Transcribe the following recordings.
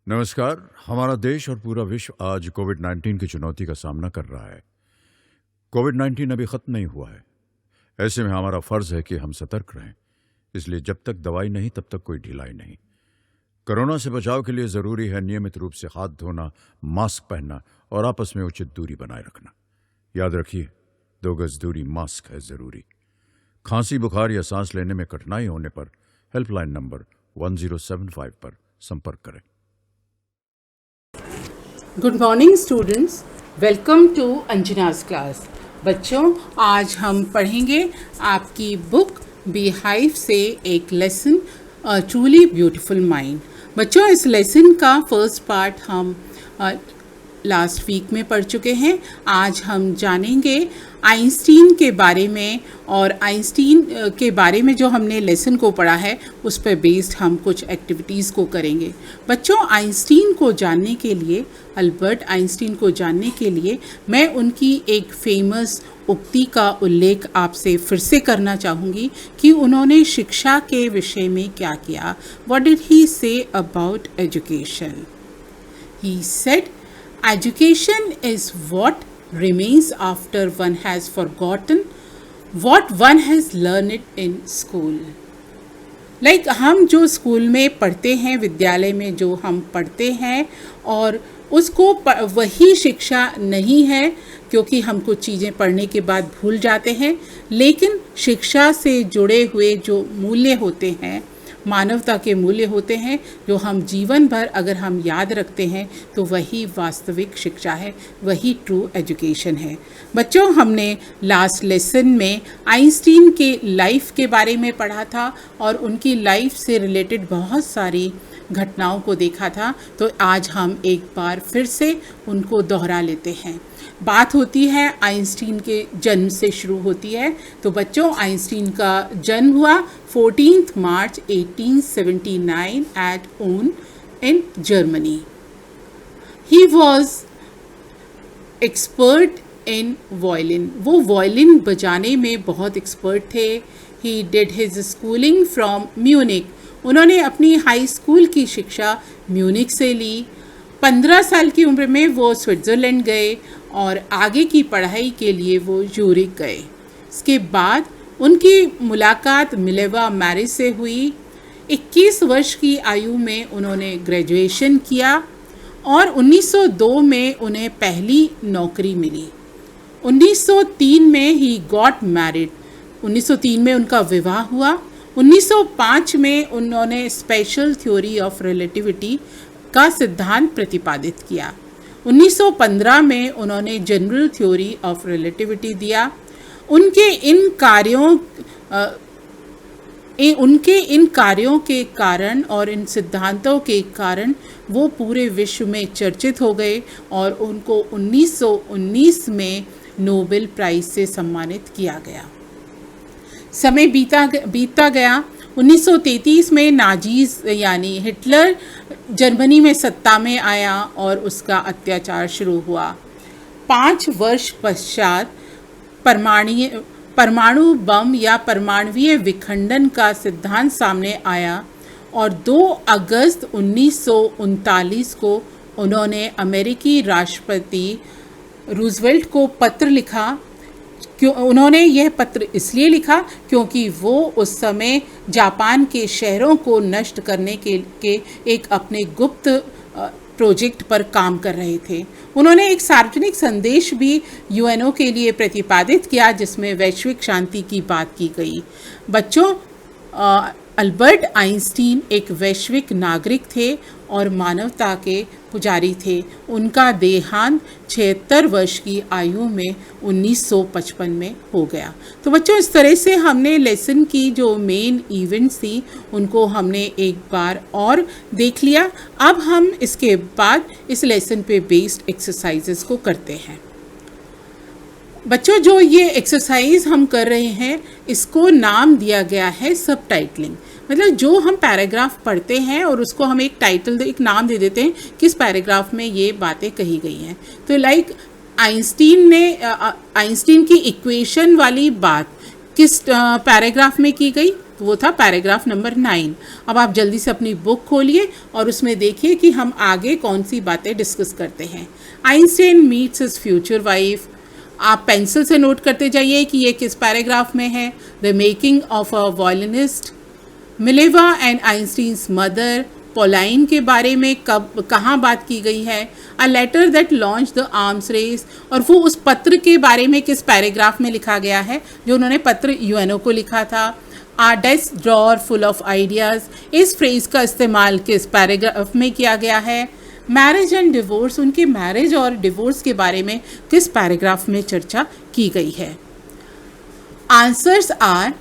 नमस्कार। हमारा देश और पूरा विश्व आज कोविड-19 की चुनौती का सामना कर रहा है। कोविड-19 अभी ख़त्म नहीं हुआ है। ऐसे में हमारा फ़र्ज़ है कि हम सतर्क रहें। इसलिए जब तक दवाई नहीं तब तक कोई ढिलाई नहीं। कोरोना से बचाव के लिए ज़रूरी है नियमित रूप से हाथ धोना, मास्क पहनना और आपस में उचित दूरी बनाए रखना। याद रखिए, 2 गज दूरी, मास्क है ज़रूरी। खांसी, बुखार या सांस लेने में कठिनाई होने पर हेल्पलाइन नंबर 1075 पर संपर्क करें। Good morning students, welcome to Anjana's class. बच्चों, आज हम पढ़ेंगे आपकी बुक बीहाइव से एक लेसन ट्रूली ब्यूटीफुल माइंड। बच्चों, इस लेसन का फर्स्ट पार्ट हम लास्ट वीक में पढ़ चुके हैं। आज हम जानेंगे आइंस्टीन के बारे में, और आइंस्टीन के बारे में जो हमने लेसन को पढ़ा है उस पर बेस्ड हम कुछ एक्टिविटीज़ को करेंगे। बच्चों, आइंस्टीन को जानने के लिए, अल्बर्ट आइंस्टीन को जानने के लिए मैं उनकी एक फेमस उक्ति का उल्लेख आपसे फिर से करना चाहूँगी कि उन्होंने शिक्षा के विषय में क्या किया। What did he say about education? He said, education is what remains after one has forgotten what one has learned in school. हम जो स्कूल में पढ़ते हैं, विद्यालय में जो हम पढ़ते हैं, और उसको वही शिक्षा नहीं है, क्योंकि हम कुछ चीज़ें पढ़ने के बाद भूल जाते हैं। लेकिन शिक्षा से जुड़े हुए जो मूल्य होते हैं, मानवता के मूल्य होते हैं, जो हम जीवन भर अगर हम याद रखते हैं तो वही वास्तविक शिक्षा है, वही ट्रू एजुकेशन है। बच्चों, हमने लास्ट लेसन में आइंस्टीन के लाइफ के बारे में पढ़ा था और उनकी लाइफ से रिलेटेड बहुत सारी घटनाओं को देखा था। तो आज हम एक बार फिर से उनको दोहरा लेते हैं। बात होती है आइंस्टीन के जन्म से शुरू होती है। तो बच्चों, आइंस्टीन का जन्म हुआ 14 मार्च 1879 एट ऊन in Germany. He was expert in violin. वो वायलिन बजाने में बहुत एक्सपर्ट थे। He did his schooling from Munich. उन्होंने अपनी हाई स्कूल की शिक्षा म्यूनिक से ली। 15 साल की उम्र में वो स्विट्ज़रलैंड गए और आगे की पढ़ाई के लिए वो यूरिक गए। इसके बाद उनकी मुलाकात मिलेवा मैरी से हुई। 21 वर्ष की आयु में उन्होंने ग्रेजुएशन किया और 1902 में उन्हें पहली नौकरी मिली। 1903 में ही गॉट मैरिड। 1903 में उनका विवाह हुआ। 1905 में उन्होंने स्पेशल थ्योरी ऑफ रिलेटिविटी का सिद्धांत प्रतिपादित किया। 1915 में उन्होंने जनरल थ्योरी ऑफ रिलेटिविटी दिया। उनके इन कार्यों के कारण और इन सिद्धांतों के कारण वो पूरे विश्व में चर्चित हो गए और उनको 1919 में नोबेल प्राइज़ से सम्मानित किया गया। समय बीतता गया। 1933 में नाजीज यानी हिटलर जर्मनी में सत्ता में आया और उसका अत्याचार शुरू हुआ। 5 वर्ष पश्चात परमाणु बम या परमाणुवीय विखंडन का सिद्धांत सामने आया और 2 अगस्त 1939 को उन्होंने अमेरिकी राष्ट्रपति रूजवेल्ट को पत्र लिखा। उन्होंने यह पत्र इसलिए लिखा क्योंकि वो उस समय जापान के शहरों को नष्ट करने के एक अपने गुप्त प्रोजेक्ट पर काम कर रहे थे। उन्होंने एक सार्वजनिक संदेश भी यूएनओ के लिए प्रतिपादित किया जिसमें वैश्विक शांति की बात की गई। बच्चों, अल्बर्ट आइंस्टीन एक वैश्विक नागरिक थे और मानवता के पुजारी थे। उनका देहांत 76 वर्ष की आयु में 1955 में हो गया। तो बच्चों, इस तरह से हमने लेसन की जो मेन इवेंट्स थी उनको हमने एक बार और देख लिया। अब हम इसके बाद इस लेसन पे बेस्ड एक्सरसाइजेस को करते हैं। बच्चों, जो ये एक्सरसाइज हम कर रहे हैं इसको नाम दिया गया है सब टाइटलिंग। मतलब जो हम पैराग्राफ पढ़ते हैं और उसको हम एक टाइटल एक नाम दे देते हैं, किस पैराग्राफ में ये बातें कही गई हैं। तो आइंस्टीन की इक्वेशन वाली बात किस पैराग्राफ में की गई? तो वो था पैराग्राफ नंबर 9। अब आप जल्दी से अपनी बुक खोलिए और उसमें देखिए कि हम आगे कौन सी बातें डिस्कस करते हैं। Einstein meets his future wife. आप पेंसिल से नोट करते जाइए कि ये किस पैराग्राफ में है। The making of a violinist, Mileva and Einstein's mother, Pauline के बारे में कब कहाँ बात की गई है। A letter that launch the arms race, और वो उस पत्र के बारे में किस पैराग्राफ में लिखा गया है जो उन्होंने पत्र यूएनओ को लिखा था। A desk drawer full of ideas, इस फ्रेज का इस्तेमाल किस पैराग्राफ में किया गया है। मैरिज एंड डिवोर्स, उनके मैरिज और डिवोर्स के बारे में किस पैराग्राफ में चर्चा की गई है। आंसर्स आर,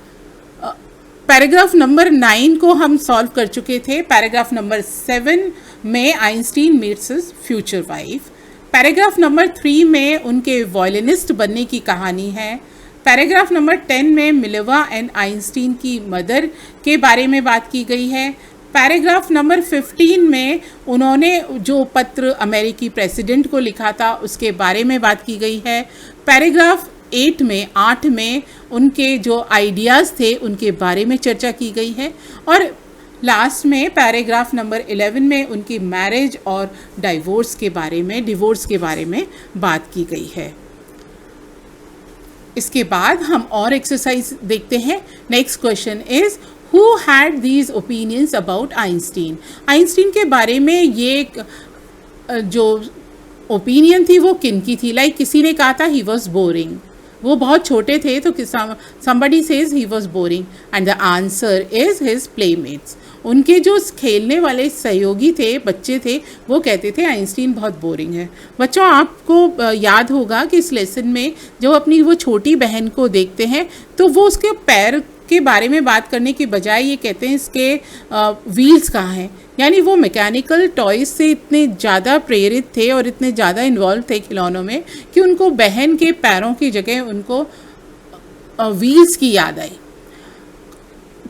पैराग्राफ नंबर 9 को हम सॉल्व कर चुके थे। पैराग्राफ नंबर 7 में Einstein meets his future wife. Paragraph number 3 में उनके वॉयलिनिस्ट बनने की कहानी है। पैराग्राफ नंबर 10 में मिलेवा एंड आइंस्टीन की मदर के बारे में बात की गई है। पैराग्राफ नंबर 15 में उन्होंने जो पत्र अमेरिकी प्रेसिडेंट को लिखा था उसके बारे में बात की गई है। पैराग्राफ 8 में उनके जो आइडियाज़ थे उनके बारे में चर्चा की गई है। और लास्ट में पैराग्राफ नंबर 11 में उनकी मैरिज और डिवोर्स के बारे में बात की गई है। इसके बाद हम और एक्सरसाइज देखते हैं। Next question is, who had these opinions about Einstein. Einstein के बारे में ये जो ओपिनियन थी वो किन की थी। लाइक किसी ने कहा था ही वॉज बोरिंग, वो बहुत छोटे थे तो somebody says he was boring, and the answer is his playmates। उनके जो खेलने वाले सहयोगी थे, बच्चे थे, वो कहते थे आइंस्टीन बहुत बोरिंग है। बच्चों, आपको याद होगा कि इस लेसन में जो अपनी वो छोटी बहन को देखते हैं तो वो उसके पैर के बारे में बात करने की बजाय ये कहते हैं इसके व्हील्स कहाँ हैं। यानी वो मैकेनिकल टॉयज से इतने ज़्यादा प्रेरित थे और इतने ज़्यादा इन्वॉल्व थे खिलौनों में कि उनको बहन के पैरों की जगह उनको व्हील्स की याद आई।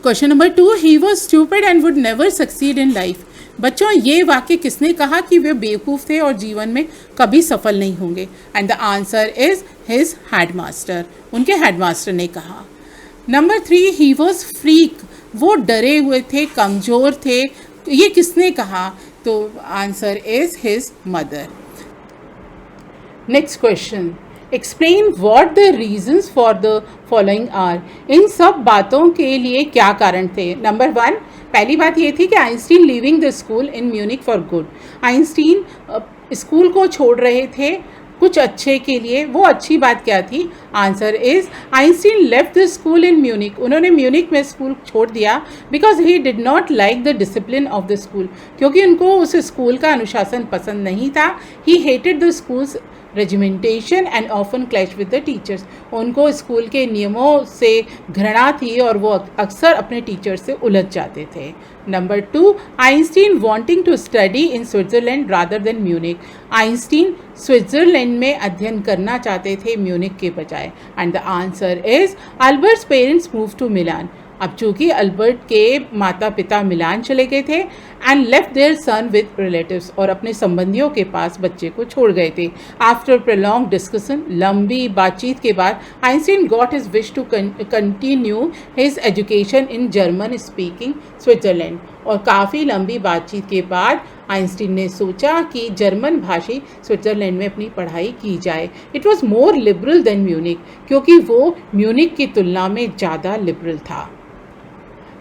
Question number 2, he was stupid and would never succeed in life. बच्चों, ये वाक्य किसने कहा कि वे बेवकूफ़ थे और जीवन में कभी सफल नहीं होंगे। And the answer is his headmaster, उनके हेडमास्टर ने कहा। नंबर 3, ही वॉज फ्रीक, वो डरे हुए थे, कमज़ोर थे, ये किसने कहा। तो answer is his mother. Next question, explain what the reasons for the following are. इन सब बातों के लिए क्या कारण थे। नंबर 1, पहली बात ये थी कि Einstein leaving the school in Munich for good. Einstein school को छोड़ रहे थे कुछ अच्छे के लिए। वो अच्छी बात क्या थी। Answer is, Einstein left the school in Munich, उन्होंने म्यूनिक में स्कूल छोड़ दिया because he did not like the discipline of the school, क्योंकि उनको उस स्कूल का अनुशासन पसंद नहीं था। He hated the school's regimentation and often clash with the teachers, उनको स्कूल के नियमों से घृणा थी और वो अक्सर अपने टीचर से उलझ जाते थे। Number 2, Einstein wanting to study in Switzerland rather than Munich. Einstein Switzerland में अध्ययन करना चाहते थे म्यूनिक के बजाय। And the answer is, Albert's parents move to Milan. अब चूँकि अल्बर्ट के माता पिता मिलान चले गए थे and left there son with relatives, और अपने संबंधियों के पास बच्चे को छोड़ गए थे। आफ्टर प्रोलॉन्ग डिस्कशन, लंबी बातचीत के बाद, Einstein got his wish to continue his education in German speaking Switzerland. और काफ़ी लंबी बातचीत के बाद आइंस्टीन ने सोचा कि जर्मन भाषी स्विट्ज़रलैंड में अपनी पढ़ाई की जाए। It was more liberal than Munich, क्योंकि वो म्यूनिक की तुलना में ज़्यादा लिबरल था।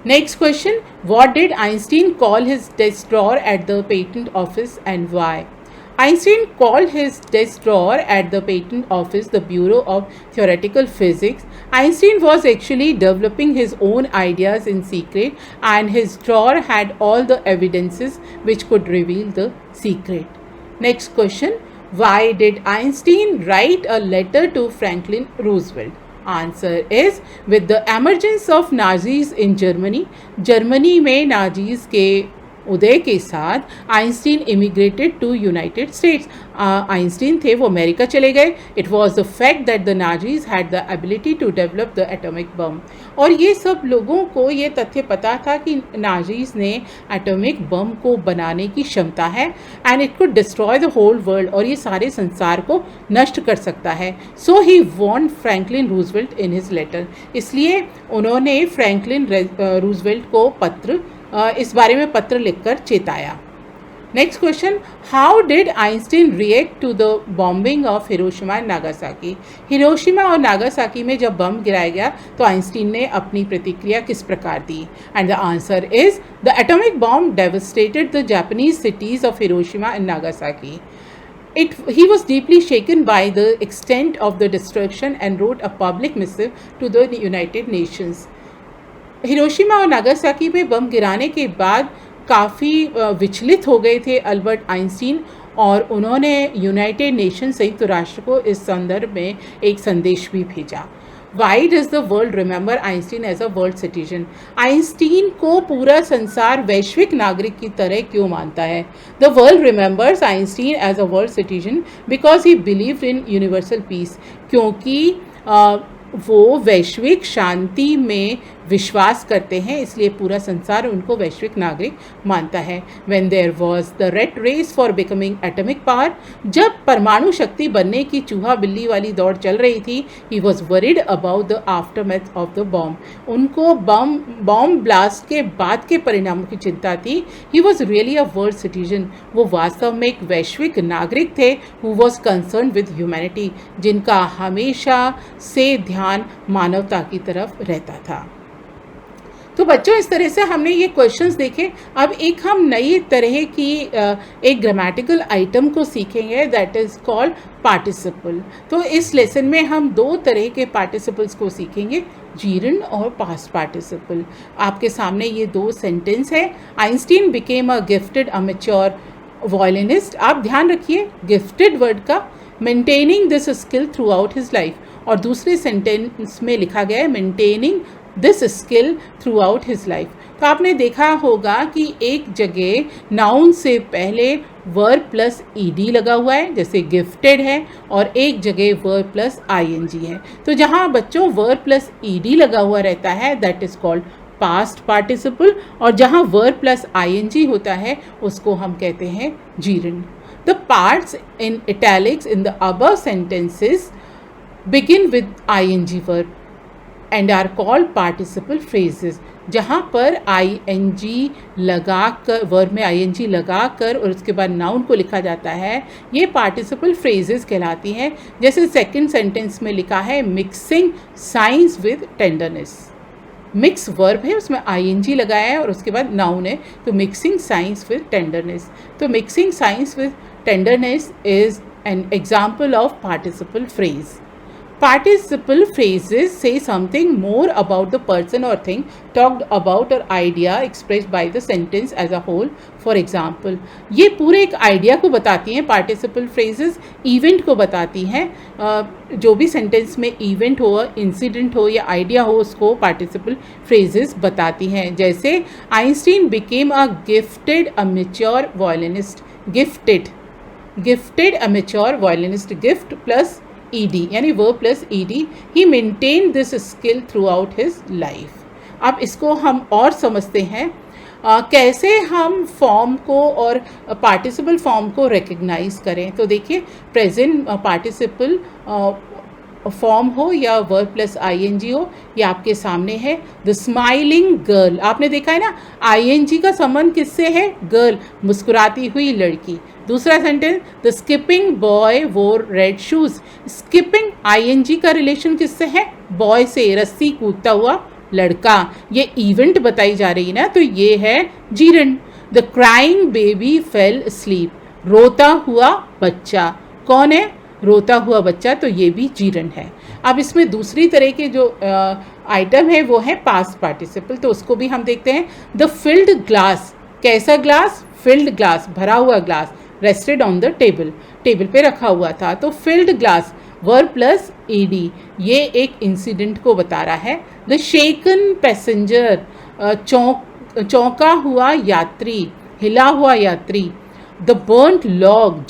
Next question, what did Einstein call his desk drawer at the patent office and why? Einstein called his desk drawer at the patent office the Bureau of Theoretical Physics. Einstein was actually developing his own ideas in secret, and his drawer had all the evidences which could reveal the secret. Next question, why did Einstein write a letter to Franklin Roosevelt? Answer is, with the emergence of Nazis in Germany, Germany में Nazis के उदय के साथ Einstein immigrated to United States. Einstein थे वो America चले गए। It was the fact that the Nazis had the ability to develop the atomic bomb. और ये सब लोगों को ये तथ्य पता था कि नाजीज ने एटॉमिक बम को बनाने की क्षमता है and it could destroy the whole world, और ये सारे संसार को नष्ट कर सकता है। So he warned Franklin Roosevelt in his letter. इसलिए उन्होंने फ्रैंकलिन रूजवेल्ट को इस बारे में पत्र लिखकर चेताया। Next question, how did Einstein react to the bombing of Hiroshima and Nagasaki? Hiroshima और नागासाकी में जब बम गिराया गया तो आइंस्टीन ने अपनी प्रतिक्रिया किस प्रकार दी? And the answer is the atomic bomb devastated the Japanese cities of Hiroshima and Nagasaki. He was deeply shaken by the extent of the destruction and wrote a public missive to the United Nations. Hiroshima और Nagasaki में बम गिराने के बाद काफ़ी विचलित हो गए थे अल्बर्ट आइंस्टीन, और उन्होंने यूनाइटेड नेशन संयुक्त राष्ट्र को इस संदर्भ में एक संदेश भी भेजा. Why does the world remember Einstein as a world citizen? Einstein को पूरा संसार वैश्विक नागरिक की तरह क्यों मानता है? The world remembers Einstein as a world citizen because he believed in universal peace. क्योंकि वो वैश्विक शांति में विश्वास करते हैं, इसलिए पूरा संसार उनको वैश्विक नागरिक मानता है. When there was the rate race for becoming atomic power, जब परमाणु शक्ति बनने की चूहा बिल्ली वाली दौड़ चल रही थी, he was worried about the aftermath of the bomb. उनको बॉम्ब ब्लास्ट के बाद के परिणामों की चिंता थी. He was really a world citizen. वो वास्तव में एक वैश्विक नागरिक थे who was concern with humanity, जिनका हमेशा से ध्यान मानवता की तरफ रहता था. तो बच्चों, इस तरह से हमने ये क्वेश्चंस देखे. अब एक हम नई तरह की एक ग्रामेटिकल आइटम को सीखेंगे, दैट इज़ कॉल्ड पार्टिसिपल. तो इस लेसन में हम दो तरह के पार्टिसिपल्स को सीखेंगे, जीरन और पास्ट पार्टिसिपल. आपके सामने ये दो सेंटेंस है. Einstein became a gifted amateur violinist. आप ध्यान रखिए गिफ्टेड वर्ड का, maintaining this skill throughout his life. और दूसरे सेंटेंस में लिखा गया है maintaining this skill throughout his life. तो आपने देखा होगा कि एक जगह नाउन से पहले वर्ब प्लस ईडी लगा हुआ है, जैसे गिफ्टेड है, और एक जगह वर्ब प्लस आईएनजी है. तो जहाँ बच्चों वर्ब प्लस ईडी लगा हुआ रहता है, that is called past participle, और जहाँ वर्ब प्लस आईएनजी होता है उसको हम कहते हैं gerund. The parts in italics in the above sentences begin with ing verb and are called participle phrases. जहाँ पर ing लगाकर, वर्ब में ing लगाकर और उसके बाद नाउन को लिखा जाता है, ये पार्टिसिपल फ्रेजेस कहलाती हैं. जैसे सेकंड सेंटेंस में लिखा है mixing science with tenderness. Mix verb है, उसमें ing लगाया है और उसके बाद नाउन है, तो मिक्सिंग साइंस विद टेंडरनेस. तो mixing science with tenderness is an example of participle phrase. Participle phrases say something more about the person or thing talked about or idea expressed by the sentence as a whole. For example, ये पूरे एक idea को बताती हैं participle phrases, event को बताती हैं. जो भी सेंटेंस में इवेंट हो, इंसिडेंट हो या आइडिया हो, उसको participle phrases बताती हैं. जैसे Einstein became a gifted amateur violinist. Gifted amateur violinist. Gift plus ed यानी verb plus ed. He maintain this skill throughout his life. अब इसको हम और समझते हैं कैसे हम फॉर्म को और पार्टिसिपल फॉर्म को रिकग्नाइज करें. तो देखिए, प्रेजेंट पार्टिसिपल फॉर्म हो या वर्ब प्लस आईएनजी हो, ये आपके सामने है. द स्माइलिंग गर्ल, आपने देखा है ना, आईएनजी का संबंध किससे है? गर्ल, मुस्कुराती हुई लड़की. दूसरा सेंटेंस, द स्किपिंग बॉय वोर रेड शूज. स्किपिंग आईएनजी का रिलेशन किससे है? बॉय से, रस्सी कूदता हुआ लड़का. ये इवेंट बताई जा रही है ना, तो ये है gerund. The crying baby fell sleep. रोता हुआ बच्चा. कौन है? रोता हुआ बच्चा. तो ये भी जीरन है. अब इसमें दूसरी तरह के जो आइटम है वो है पास्ट पार्टिसिपल. तो उसको भी हम देखते हैं. The field glass. कैसा ग्लास? फिल्ड ग्लास, भरा हुआ glass. Rested on the table, table पे रखा हुआ था. तो field glass, verb plus ED, ये एक इंसिडेंट को बता रहा है. द शेकन पैसेंजर, चौंका हुआ यात्री. हिला हुआ यात्री। द बर्न्ट लॉग,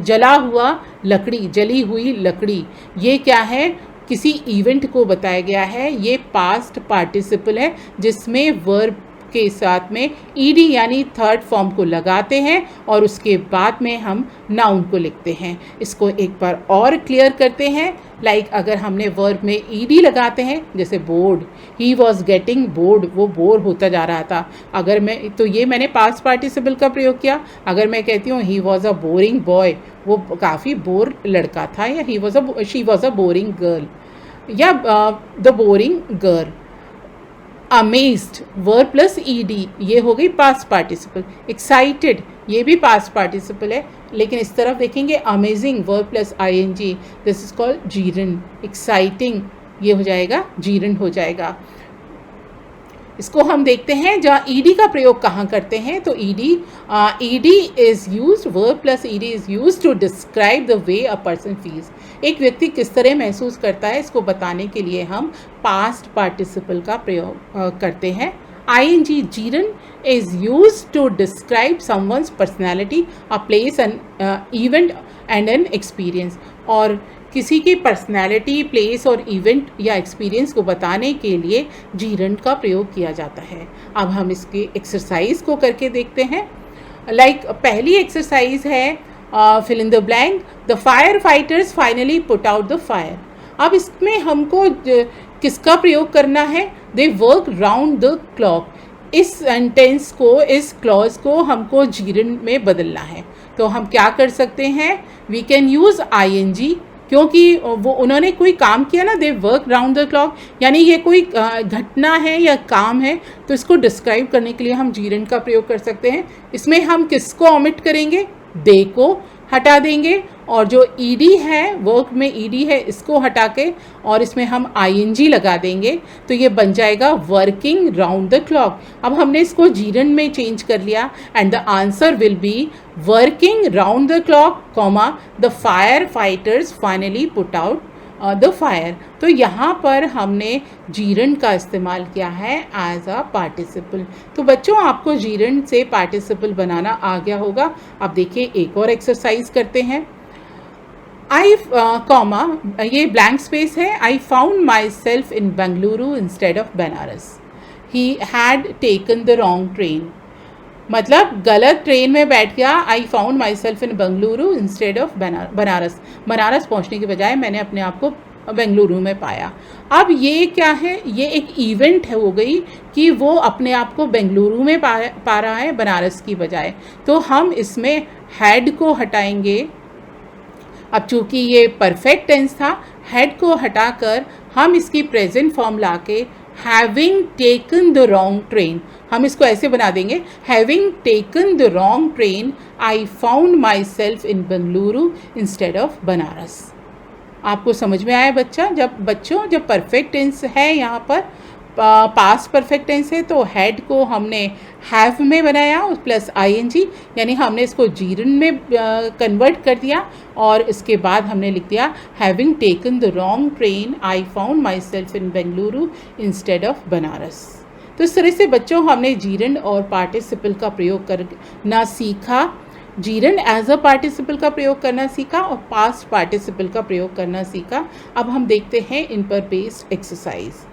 जला हुआ लकड़ी, जली हुई लकड़ी। ये क्या है? किसी इवेंट को बताया गया है। ये पास्ट पार्टिसिपल है जिसमें वर्ब के साथ में ईडी यानी थर्ड फॉर्म को लगाते हैं और उसके बाद में हम नाउन को लिखते हैं। इसको एक बार और क्लियर करते हैं। लाइक अगर हमने वर्ब में ईडी लगाते हैं, जैसे board, he was getting bored, वो बोर होता जा रहा था। अगर मैं, तो ये मैंने पास्ट पार्टिसिपल का प्रयोग किया। अगर मैं कहती हूँ he was a boring boy, वो काफ़ी बोर लड़का था, या she was a boring girl, या the boring girl. Amazed, verb plus ED, ये हो गई पास्ट पार्टिसिपल। एक्साइटेड, ये भी पास्ट पार्टिसिपल है, लेकिन इस तरफ देखेंगे amazing, verb plus ING, this is called gerund. Exciting, ये हो जाएगा जीरन हो जाएगा। इसको हम देखते हैं जहाँ ईडी का प्रयोग कहाँ करते हैं। तो ED is used, verb plus ED is used to describe the way a person feels. एक व्यक्ति किस तरह महसूस करता है, इसको बताने के लिए हम पास्ट पार्टिसिपल का प्रयोग करते हैं। ING, gerund, is used to describe someone's personality, a place, an event and an experience. और किसी की पर्सनैलिटी, प्लेस और इवेंट या एक्सपीरियंस को बताने के लिए जीरंड का प्रयोग किया जाता है। अब हम इसकी एक्सरसाइज को करके देखते हैं। पहली एक्सरसाइज है fill in the blank, the fire fighters finally put out the fire. अब इसमें हमको किसका प्रयोग करना है? They work round the clock. इस सेंटेंस को, इस क्लॉज को हमको जीरंड में बदलना है। तो हम क्या कर सकते हैं? वी कैन यूज़ आईएनजी, क्योंकि वो उन्होंने कोई काम किया ना, दे वर्क राउंड द क्लॉक, यानी ये कोई घटना है या काम है, तो इसको डिस्क्राइब करने के लिए हम जीरंड का प्रयोग कर सकते हैं। इसमें हम किसको ओमिट करेंगे? दे को हटा देंगे, और जो ईडी है, वर्क में ईडी है, इसको हटा के और इसमें हम आईएनजी लगा देंगे, तो ये बन जाएगा वर्किंग राउंड द क्लॉक। अब हमने इसको जीरंड में चेंज कर लिया, and the answer will be working round the clock, comma, the fire fighters finally put out the fire. तो यहाँ पर हमने जीरंड का इस्तेमाल किया है एज अ पार्टिसिपल। तो बच्चों, आपको जीरंड से पार्टिसिपल बनाना आ गया होगा। अब देखिए एक और एक्सरसाइज करते हैं। ये ब्लैंक स्पेस है। I found my self in Bengaluru instead of Banaras. He had taken the wrong train, मतलब गलत ट्रेन में बैठ गया। I found my self in Bengaluru instead of Banaras. Banaras पहुंचने के बजाय मैंने अपने आप को बेंगलुरु में पाया। अब ये क्या है? ये एक इवेंट है, हो गई कि वो अपने आप को बेंगलुरु में पा रहा है बनारस की बजाय। तो हम इसमें हैड को हटाएंगे। अब चूंकि ये परफेक्ट टेंस था, हैड को हटाकर हम इसकी प्रेजेंट फॉर्म लाके having taken the wrong train, हम इसको ऐसे बना देंगे, having taken the wrong train I found my self in Bengaluru instead of Banaras. आपको समझ में आया बच्चों? जब परफेक्ट टेंस है, यहाँ पर पास्ट परफेक्ट टेंस है, तो हैड को हमने हैव में बनाया प्लस आईएनजी, यानी हमने इसको जीरंड में कन्वर्ट कर दिया, और इसके बाद हमने लिख दिया having taken the wrong train I found my self in Bengaluru instead of Banaras. तो इस तरह से बच्चों हमने जीरंड और पार्टिसिपल का प्रयोग करना सीखा। जीरंड एज अ पार्टिसिपल का प्रयोग करना सीखा और पास्ट पार्टिसिपल का प्रयोग करना सीखा। अब हम देखते हैं इन पर बेस्ड एक्सरसाइज।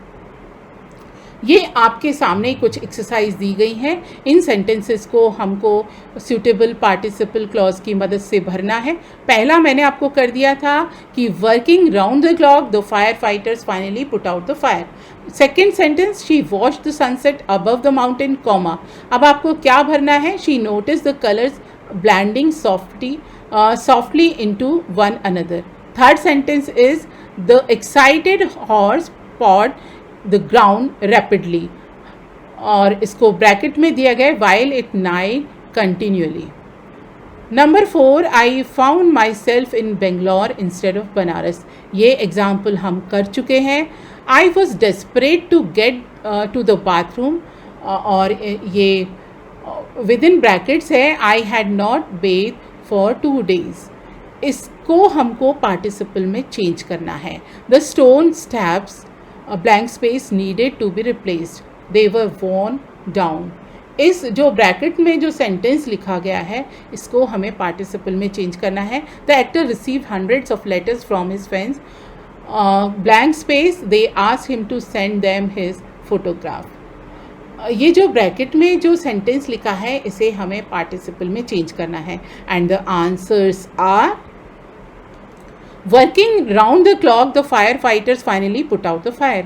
ये आपके सामने कुछ एक्सरसाइज दी गई हैं। इन सेंटेंसेस को हमको सूटेबल पार्टिसिपल क्लॉज की मदद से भरना है। पहला मैंने आपको कर दिया था कि working round the clock the fire fighters finally put out the fire. Second sentence, she watched the sunset above the mountain, comma. अब आपको क्या भरना है? She notice the colours blending softly into one another. Third sentence is the excited horse pawed the ground rapidly, और इसको bracket में दिया गया while it neighed continually. Number 4, I found myself in Bangalore instead of Banaras. ये example हम कर चुके हैं। I was desperate to get to the bathroom, और ये विद इन ब्रैकेट्स है I had not bathed for 2 days। इसको हमको पार्टिसिपल में चेंज करना है। The stone steps blank space needed to be replaced, they were worn down. इस जो ब्रैकेट में जो सेंटेंस लिखा गया है इसको हमें पार्टिसिपल में चेंज करना है. The actor receive hundreds of letters from his friends. Blank space they ask him to send them his photograph. ये जो ब्रैकेट में जो सेंटेंस लिखा है इसे हमें पार्टिसिपल में चेंज करना है. And the answers are working round the clock the fire fighters finally put out the fire.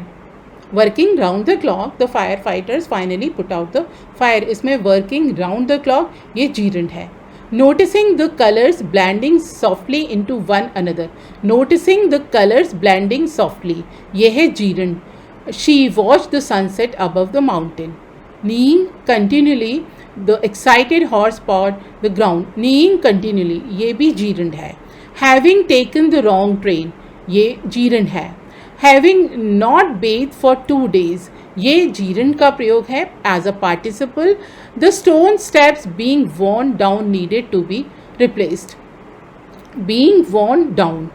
Working round the clock the fire fighters finally put out the fire. इसमें working round the clock ये gerund है. Noticing the colours blending softly into one another. Noticing the colours blending softly ये है gerund. She watch the sunset above the mountain. Neighing continuously the excited horse pawed the ground. Kneeling continuously ये भी gerund है. Having taken the wrong train ये gerund है. Having not bathed for 2 days ये gerund का प्रयोग है as a participle. The stone steps being worn down needed to be replaced. Being worn down.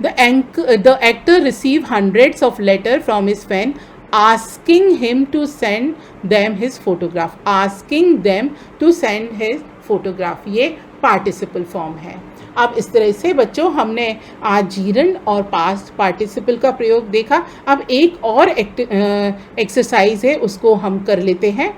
The actor received hundreds of letters from his fan asking him to send them his photograph. Asking them to send his photograph ये participle form है. अब इस तरह से बच्चों हमने आज जीरेंड और पास्ट पार्टिसिपल का प्रयोग देखा. अब एक और एक्सरसाइज है उसको हम कर लेते हैं.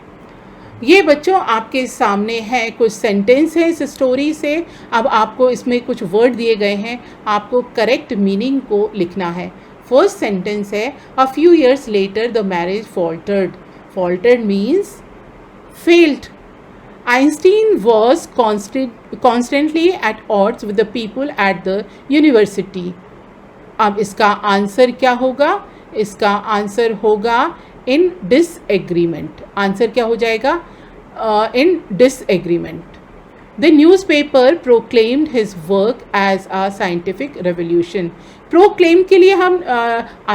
ये बच्चों आपके सामने है कुछ सेंटेंस है इस स्टोरी से. अब आपको इसमें कुछ वर्ड दिए गए हैं आपको करेक्ट मीनिंग को लिखना है. फर्स्ट सेंटेंस है a few years later the marriage faltered. Faltered means failed. Einstein was constantly at odds with the people at the university. अब इसका आंसर क्या होगा? इसका आंसर होगा इन डिसएग्रीमेंट. आंसर क्या हो जाएगा? इन disagreement. The newspaper proclaimed his work as a scientific revolution. Proclaim के लिए हम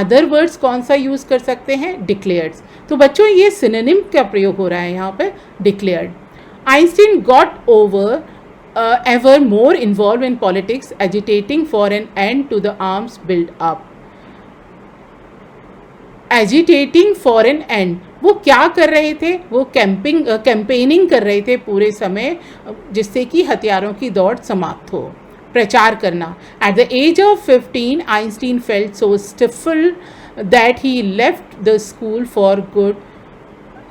अदर वर्ड्स कौन सा यूज़ कर सकते हैं? Declared. तो बच्चों ये सिनोनिम का प्रयोग हो रहा है यहाँ पर declared. Einstein got ever more involved in politics, agitating for an end to the arms build-up. Agitating for an end. वो क्या कर रहे थे? वो कैंपेनिंग कर रहे थे पूरे समय जिससे कि हथियारों की दौड़ समाप्त हो. प्रचार करना. At the age of 15, Einstein felt so stifled that he left the school for good.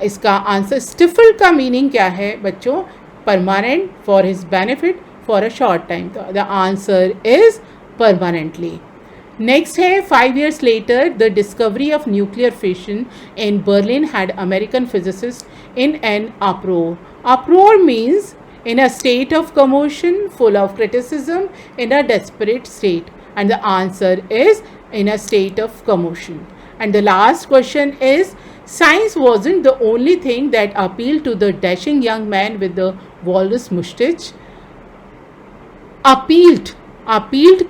इसका आंसर स्टिफल का मीनिंग क्या है बच्चों? Permanent. For his benefit for a short time. तो the answer is permanently. Next है 5 years later the discovery of nuclear fission in Berlin had American physicist in an uproar. Uproar means in a state of commotion, full of criticism, in a desperate state. And the answer is in a state of commotion. And the last question is, science wasn't the only thing that appealed to the dashing young man with the walrus mustache. Appealed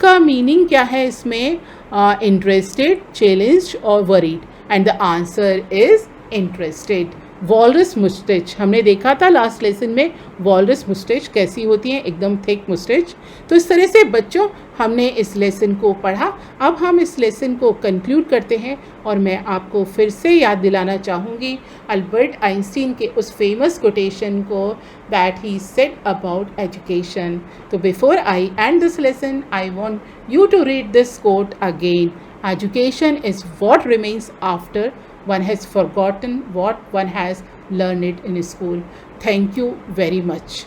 का meaning क्या है इसमें? Interested, challenged और worried. And the answer is interested. Walrus moustache हमने देखा था last lesson में. Walrus moustache कैसी होती हैं? एकदम थिक मुस्टेच. तो इस तरह से बच्चों हमने इस लेसन को पढ़ा. अब हम इस लेसन को कंक्लूड करते हैं और मैं आपको फिर से याद दिलाना चाहूँगी अल्बर्ट आइंस्टीन के उस फेमस कोटेशन को that he said about education. तो before I end this lesson I want you to read this quote again. Education is what remains after one has forgotten what one has learned in school. Thank you very much.